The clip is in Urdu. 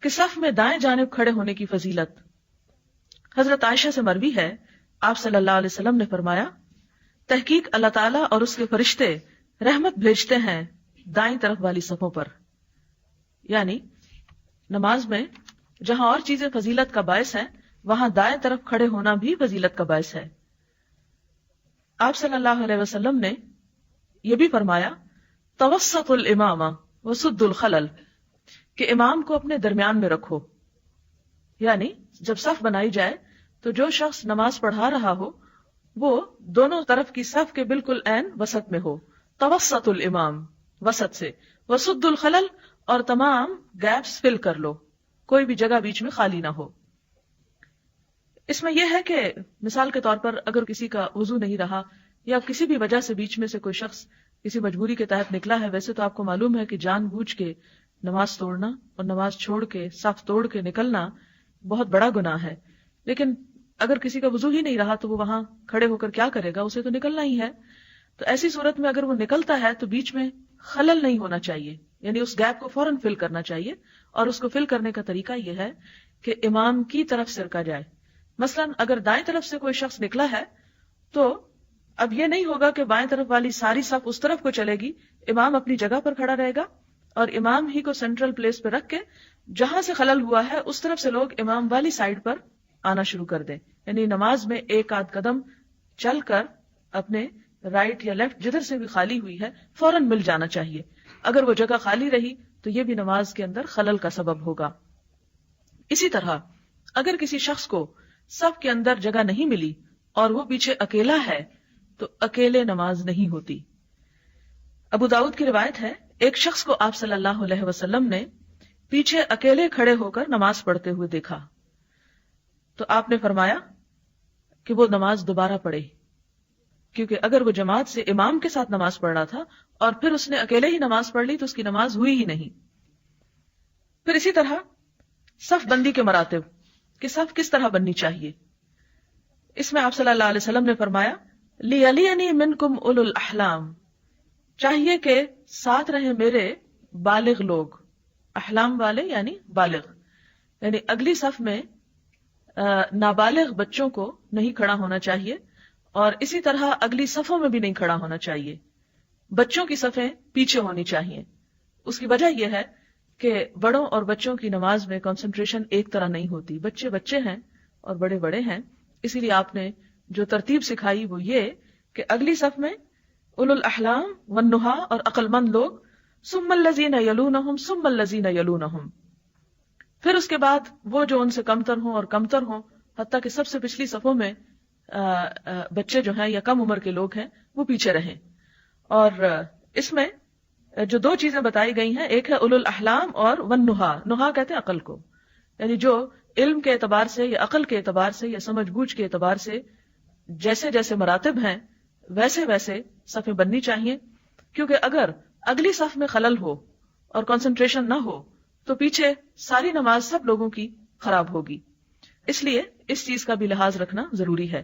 کہ صف میں دائیں جانب کھڑے ہونے کی فضیلت. حضرت عائشہ سے مروی ہے، آپ صلی اللہ علیہ وسلم نے فرمایا، تحقیق اللہ تعالیٰ اور اس کے فرشتے رحمت بھیجتے ہیں دائیں طرف والی صفوں پر. یعنی نماز میں جہاں اور چیزیں فضیلت کا باعث ہیں وہاں دائیں طرف کھڑے ہونا بھی فضیلت کا باعث ہے. آپ صلی اللہ علیہ وسلم نے یہ بھی فرمایا، توسط الامامہ وسد الخلل، کہ امام کو اپنے درمیان میں رکھو. یعنی جب صف بنائی جائے تو جو شخص نماز پڑھا رہا ہو وہ دونوں طرف کی صف کے بالکل عین وسط میں ہو. توسط الامام، وسط سے، وسد الخلل، اور تمام گیپس فل کر لو، کوئی بھی جگہ بیچ میں خالی نہ ہو. اس میں یہ ہے کہ مثال کے طور پر اگر کسی کا وضو نہیں رہا یا کسی بھی وجہ سے بیچ میں سے کوئی شخص کسی مجبوری کے تحت نکلا ہے، ویسے تو آپ کو معلوم ہے کہ جان بوجھ کے نماز توڑنا اور نماز چھوڑ کے صف توڑ کے نکلنا بہت بڑا گناہ ہے. لیکن اگر کسی کا وضو ہی نہیں رہا تو وہ وہاں کھڑے ہو کر کیا کرے گا، اسے تو نکلنا ہی ہے. تو ایسی صورت میں اگر وہ نکلتا ہے تو بیچ میں خلل نہیں ہونا چاہیے، یعنی اس گیپ کو فوراً فل کرنا چاہیے. اور اس کو فل کرنے کا طریقہ یہ ہے کہ امام کی طرف سے رکا جائے. مثلا اگر دائیں طرف سے کوئی شخص نکلا ہے تو اب یہ نہیں ہوگا کہ بائیں طرف والی ساری صف اس طرف کو چلے گی، امام اپنی جگہ پر کھڑا رہے گا اور امام ہی کو سینٹرل پلیس پہ رکھ کے جہاں سے خلل ہوا ہے اس طرف سے لوگ امام والی سائڈ پر آنا شروع کر دیں. یعنی نماز میں ایک آدھ قدم چل کر اپنے رائٹ یا لیفٹ جدھر سے بھی خالی ہوئی ہے فوراً مل جانا چاہیے. اگر وہ جگہ خالی رہی تو یہ بھی نماز کے اندر خلل کا سبب ہوگا. اسی طرح اگر کسی شخص کو صف کے اندر جگہ نہیں ملی اور وہ پیچھے اکیلا ہے تو اکیلے نماز نہیں ہوتی. ابو داؤد کی روایت ہے، ایک شخص کو آپ صلی اللہ علیہ وسلم نے پیچھے اکیلے کھڑے ہو کر نماز پڑھتے ہوئے دیکھا تو آپ نے فرمایا کہ وہ نماز دوبارہ پڑھے، کیونکہ اگر وہ جماعت سے امام کے ساتھ نماز پڑھ رہا تھا اور پھر اس نے اکیلے ہی نماز پڑھ لی تو اس کی نماز ہوئی ہی نہیں. پھر اسی طرح صف بندی کے مراتب کہ صف کس طرح بننی چاہیے، اس میں آپ صلی اللہ علیہ وسلم نے فرمایا، لِيَلِيَنِي مِنْكُمْ أُولُو الْأَحْلَامِ، چاہیے کہ ساتھ رہے میرے بالغ لوگ. احلام والے یعنی بالغ، یعنی اگلی صف میں نابالغ بچوں کو نہیں کھڑا ہونا چاہیے اور اسی طرح اگلی صفوں میں بھی نہیں کھڑا ہونا چاہیے. بچوں کی صفیں پیچھے ہونی چاہیے. اس کی وجہ یہ ہے کہ بڑوں اور بچوں کی نماز میں کنسنٹریشن ایک طرح نہیں ہوتی. بچے بچے ہیں اور بڑے بڑے ہیں، اسی لیے آپ نے جو ترتیب سکھائی وہ یہ کہ اگلی صف میں اولو الاحلام والنہا اور عقل مند لوگ، ثم الذین یلونہم ثم الذین یلونہم، پھر اس کے بعد وہ جو ان سے کمتر ہوں اور کمتر ہوں، حتیٰ کہ سب سے پچھلی صفوں میں بچے جو ہیں یا کم عمر کے لوگ ہیں وہ پیچھے رہیں. اور اس میں جو دو چیزیں بتائی گئی ہیں، ایک ہے اولو الاحلام اور والنہا. نہا کہتے ہیں عقل کو، یعنی جو علم کے اعتبار سے یا عقل کے اعتبار سے یا سمجھ بوجھ کے اعتبار سے جیسے جیسے مراتب ہیں ویسے ویسے صفیں بننی چاہیے. کیونکہ اگر اگلی صف میں خلل ہو اور کنسنٹریشن نہ ہو تو پیچھے ساری نماز سب لوگوں کی خراب ہوگی. اس لیے اس چیز کا بھی لحاظ رکھنا ضروری ہے.